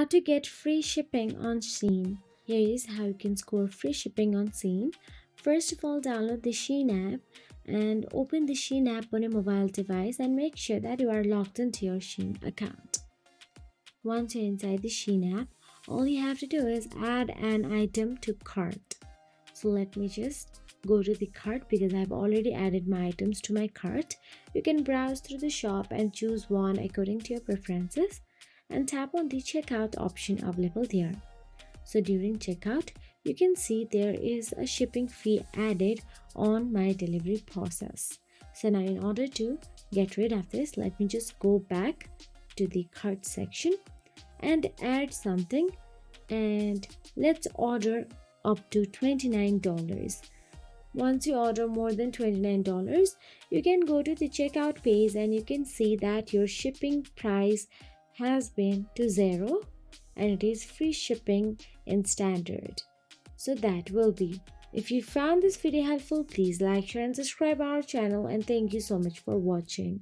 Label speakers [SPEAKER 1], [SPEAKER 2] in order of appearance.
[SPEAKER 1] to get free shipping on Shein. Here is how you can score free shipping on Shein. First of all, download the Shein app and open the Shein app on your mobile device and make sure that you are logged into your Shein account. Once you're inside the Shein app, all you have to do is add an item to cart. So let me just go to the cart because I've already added my items to my cart. You can browse through the shop and choose one according to your preferences and tap on the checkout option available there. So during checkout, you can see there is a shipping fee added on my delivery process. So now in order to get rid of this, let me just go back to the cart section and add something, and let's order up to $29. Once you order more than $29, you can go to the checkout page and you can see that your shipping price has been to 0 and it is free shipping in standard. So that will be. If you found this video helpful, please like, share and subscribe our channel, and thank you so much for watching.